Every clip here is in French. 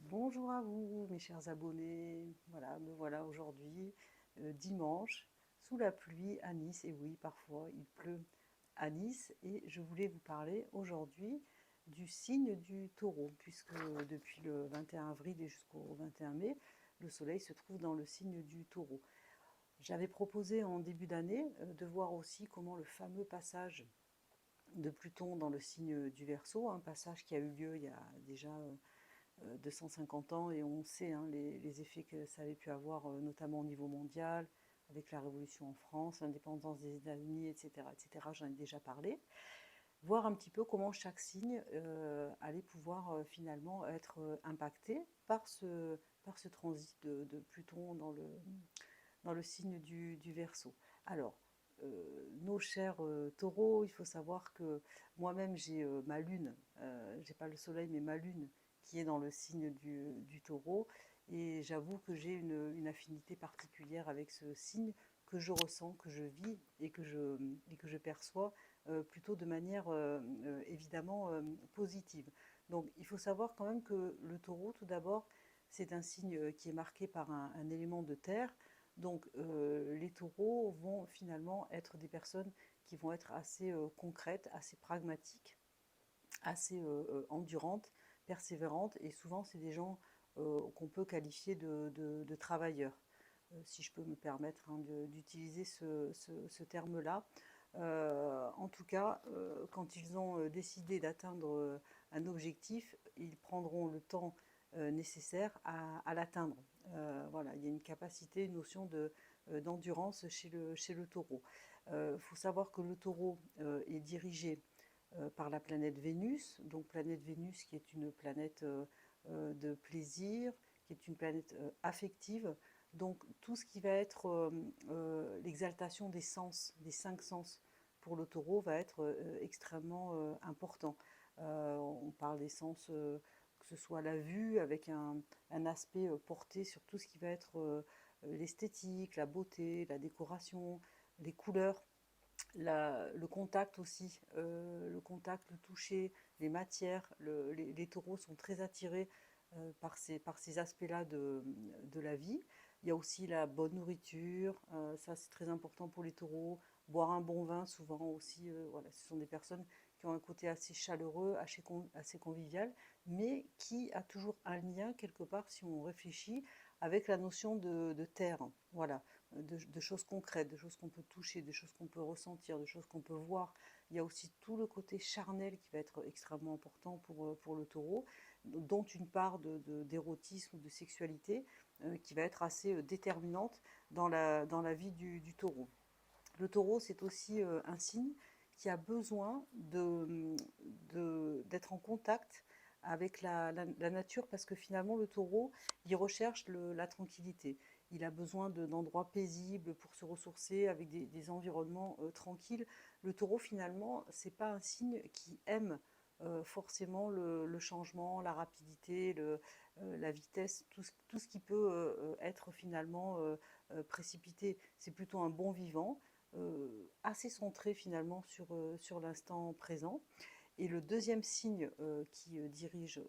Bonjour à vous, mes chers abonnés. Voilà, me voilà aujourd'hui, dimanche, sous la pluie à Nice. Et oui, parfois il pleut à Nice. Et je voulais vous parler aujourd'hui du signe du taureau, puisque depuis le 21 avril et jusqu'au 21 mai, le soleil se trouve dans le signe du taureau. J'avais proposé en début d'année de voir aussi comment le fameux passage de Pluton dans le signe du Verseau, un passage qui a eu lieu il y a déjà 250 ans, et on sait les effets que ça avait pu avoir, notamment au niveau mondial, avec la Révolution en France, l'indépendance des États-Unis, etc., etc. J'en ai déjà parlé. Voir un petit peu comment chaque signe allait pouvoir finalement être impacté par ce transit de Pluton dans le signe du Verseau. Alors, nos chers taureaux, il faut savoir que moi-même j'ai ma lune, j'ai pas le soleil mais ma lune qui est dans le signe du taureau, et j'avoue que j'ai une affinité particulière avec ce signe que je ressens, que je vis et que je perçois plutôt de manière évidemment positive. Donc il faut savoir quand même que le taureau, tout d'abord, c'est un signe qui est marqué par un élément de terre. Donc les taureaux vont finalement être des personnes qui vont être assez concrètes, assez pragmatiques, assez endurantes, persévérantes, et souvent c'est des gens qu'on peut qualifier de travailleurs, si je peux me permettre d'utiliser ce terme-là. En tout cas, quand ils ont décidé d'atteindre un objectif, ils prendront le temps nécessaire à l'atteindre. Voilà, il y a une capacité, une notion d'endurance chez le taureau. Il faut savoir que le taureau est dirigé par la planète Vénus, donc planète Vénus qui est une planète de plaisir, qui est une planète affective. Donc tout ce qui va être l'exaltation des sens, des cinq sens pour le taureau va être extrêmement important. On parle des sens, que ce soit la vue, avec un aspect porté sur tout ce qui va être l'esthétique, la beauté, la décoration, les couleurs, le contact aussi, le contact, le toucher, les matières. Les taureaux sont très attirés par ces aspects-là de la vie. Il y a aussi la bonne nourriture, ça c'est très important pour les taureaux. Boire un bon vin, souvent aussi, voilà, ce sont des personnes qui ont un côté assez chaleureux, assez convivial, mais qui a toujours un lien quelque part, si on réfléchit, avec la notion de terre. Voilà, de choses concrètes, de choses qu'on peut toucher, de choses qu'on peut ressentir, de choses qu'on peut voir. Il y a aussi tout le côté charnel qui va être extrêmement important pour le taureau, dont une part d'érotisme ou de sexualité qui va être assez déterminante dans la vie du taureau. Le taureau, c'est aussi un signe qui a besoin d'être en contact avec la nature, parce que finalement le taureau, il recherche la tranquillité. Il a besoin d'endroits paisibles pour se ressourcer, avec des environnements tranquilles. Le taureau, finalement, c'est pas un signe qui aime forcément le changement, la rapidité, la vitesse, tout ce qui peut être finalement précipité. C'est plutôt un bon vivant, assez centré finalement sur l'instant présent. Et le deuxième signe qui dirige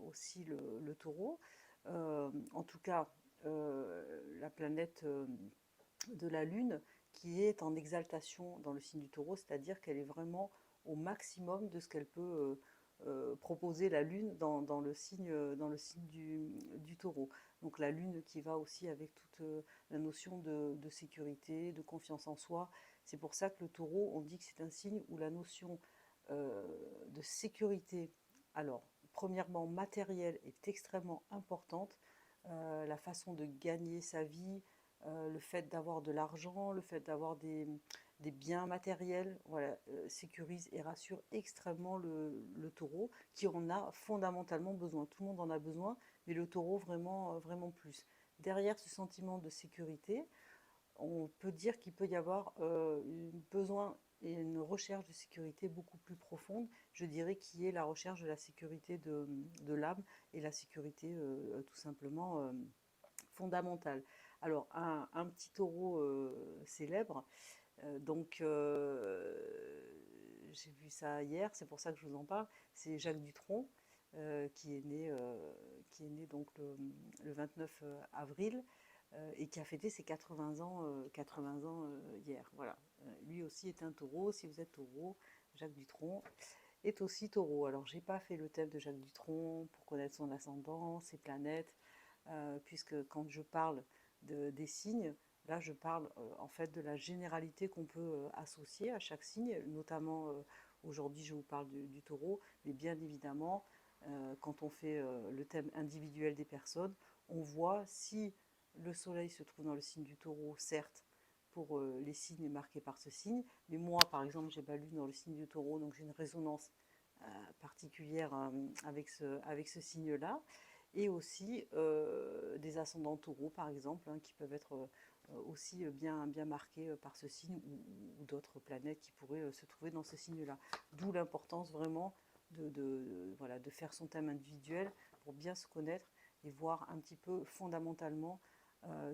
aussi le taureau, en tout cas la planète de la Lune, qui est en exaltation dans le signe du taureau, c'est-à-dire qu'elle est vraiment au maximum de ce qu'elle peut proposer, la Lune, dans le signe du taureau. Donc la Lune qui va aussi avec toute la notion de sécurité, de confiance en soi. C'est pour ça que le taureau, on dit que c'est un signe où la notion de sécurité, alors premièrement matérielle, est extrêmement importante. La façon de gagner sa vie, le fait d'avoir de l'argent, le fait d'avoir des biens matériels, voilà, sécurise et rassure extrêmement le taureau, qui en a fondamentalement besoin. Tout le monde en a besoin, mais le taureau vraiment, vraiment plus. Derrière ce sentiment de sécurité, on peut dire qu'il peut y avoir un besoin et une recherche de sécurité beaucoup plus profonde, je dirais, qui est la recherche de la sécurité de l'âme, et la sécurité tout simplement fondamentale. Alors, un petit taureau célèbre, donc j'ai vu ça hier, c'est pour ça que je vous en parle, c'est Jacques Dutronc, qui est né, qui est né donc le 29 avril et qui a fêté ses 80 ans hier. Voilà. Lui aussi est un taureau. Si vous êtes taureau, Jacques Dutronc est aussi taureau. Alors, j'ai pas fait le thème de Jacques Dutronc pour connaître son ascendant, ses planètes, puisque quand je parle des signes, là, je parle en fait de la généralité qu'on peut associer à chaque signe, notamment aujourd'hui, je vous parle du taureau, mais bien évidemment, quand on fait le thème individuel des personnes, on voit si le soleil se trouve dans le signe du taureau, certes, pour les signes marqués par ce signe, mais moi, par exemple, j'ai ma lune dans le signe du taureau, donc j'ai une résonance particulière avec ce signe-là, et aussi des ascendants taureaux, par exemple, hein, qui peuvent être aussi bien marqués par ce signe ou d'autres planètes qui pourraient se trouver dans ce signe-là. D'où l'importance vraiment voilà, de faire son thème individuel pour bien se connaître et voir un petit peu fondamentalement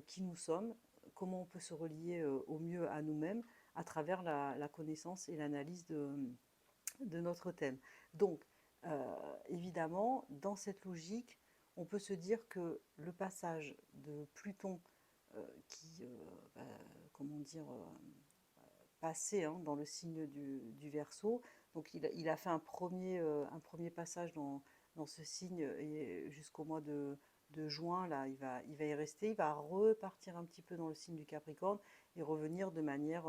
qui nous sommes, comment on peut se relier au mieux à nous-mêmes à travers la connaissance et l'analyse de notre thème. Donc, évidemment, dans cette logique, on peut se dire que le passage de Pluton, qui, bah, comment dire, passé hein, dans le signe du Verseau, donc il a fait un premier passage dans ce signe et jusqu'au mois de juin, là, il va y rester, il va repartir un petit peu dans le signe du Capricorne et revenir de manière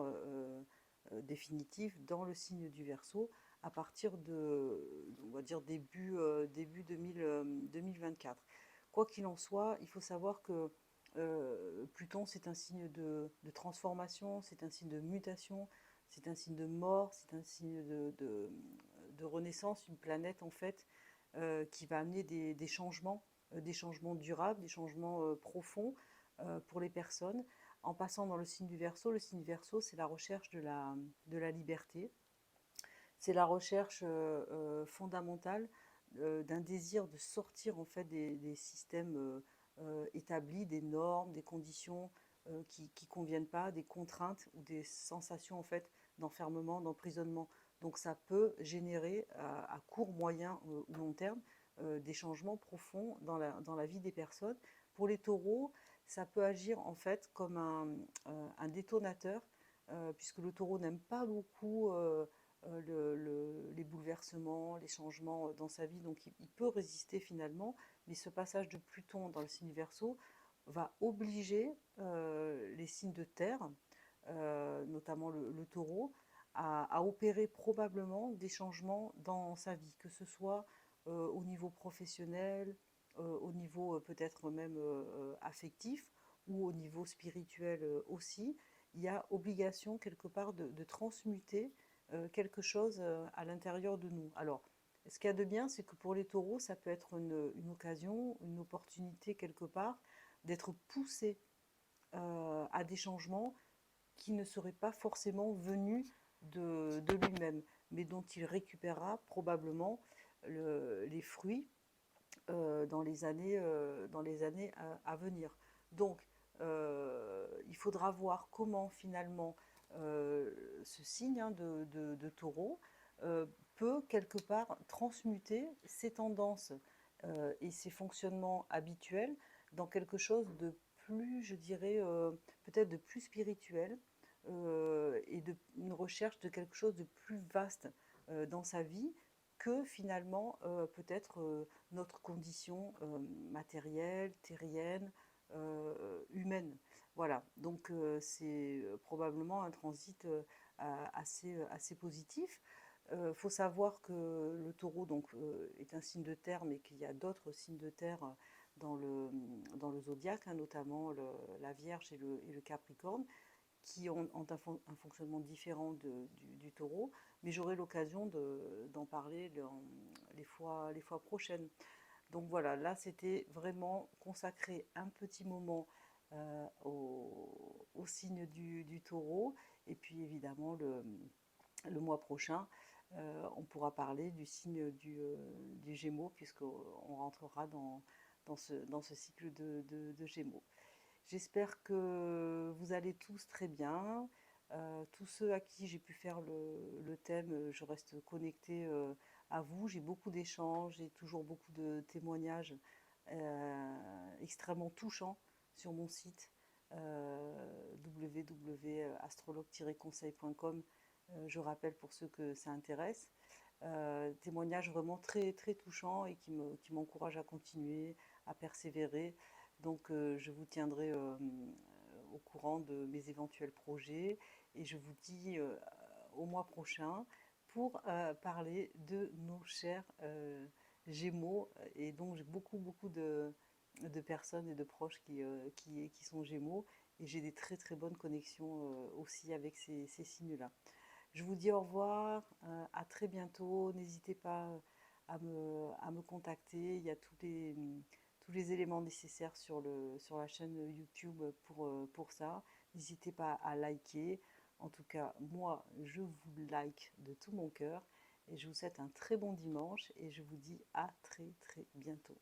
définitive dans le signe du Verseau à partir on va dire début 2024. Quoi qu'il en soit, il faut savoir que Pluton, c'est un signe de transformation, c'est un signe de mutation, c'est un signe de mort, c'est un signe de renaissance, une planète en fait qui va amener des changements durables, des changements profonds pour les personnes. En passant dans le signe du Verseau, c'est la recherche de la liberté, c'est la recherche fondamentale d'un désir de sortir en fait des systèmes établis, des normes, des conditions qui ne conviennent pas, des contraintes ou des sensations en fait d'enfermement, d'emprisonnement. Donc ça peut générer à court, moyen ou long terme des changements profonds dans la vie des personnes. Pour les taureaux, ça peut agir en fait comme un détonateur, puisque le taureau n'aime pas beaucoup les bouleversements, les changements dans sa vie, donc il peut résister finalement, mais ce passage de Pluton dans le signe Verseau va obliger les signes de terre, notamment le taureau, à opérer probablement des changements dans sa vie, que ce soit au niveau professionnel, au niveau peut-être même affectif ou au niveau spirituel aussi. Il y a obligation quelque part de transmuter quelque chose à l'intérieur de nous. Alors, ce qu'il y a de bien, c'est que pour les taureaux, ça peut être une occasion, une opportunité quelque part d'être poussé à des changements qui ne seraient pas forcément venus de lui-même, mais dont il récupérera probablement les fruits dans les années à venir. Donc, il faudra voir comment finalement ce signe hein, de taureau peut quelque part transmuter ses tendances et ses fonctionnements habituels dans quelque chose de plus, je dirais, peut-être de plus spirituel et une recherche de quelque chose de plus vaste dans sa vie que finalement peut-être notre condition matérielle, terrienne, humaine. Voilà, donc c'est probablement un transit assez positif. Il faut savoir que le taureau donc, est un signe de terre, mais qu'il y a d'autres signes de terre dans le zodiaque, hein, notamment la Vierge et le Capricorne, qui ont un fonctionnement différent du taureau, mais j'aurai l'occasion d'en parler les fois prochaines. Donc voilà, là c'était vraiment consacré un petit moment au signe du taureau, et puis évidemment le mois prochain, on pourra parler du signe du Gémeaux, puisqu'on rentrera dans ce cycle de Gémeaux. J'espère que vous allez tous très bien. Tous ceux à qui j'ai pu faire le thème, je reste connectée à vous. J'ai beaucoup d'échanges, j'ai toujours beaucoup de témoignages extrêmement touchants sur mon site www.astrologue-conseil.com. Je rappelle pour ceux que ça intéresse. Témoignages vraiment très, très touchants et qui m'encouragent à continuer, à persévérer. Donc je vous tiendrai au courant de mes éventuels projets et je vous dis au mois prochain pour parler de nos chers Gémeaux et donc j'ai beaucoup beaucoup de personnes et de proches qui sont Gémeaux et j'ai des très très bonnes connexions aussi avec ces signes-là. Je vous dis au revoir, à très bientôt. N'hésitez pas à me contacter. Il y a tous les éléments nécessaires sur la chaîne YouTube pour ça. N'hésitez pas à liker. En tout cas, moi, je vous like de tout mon cœur. Et je vous souhaite un très bon dimanche et je vous dis à très très bientôt.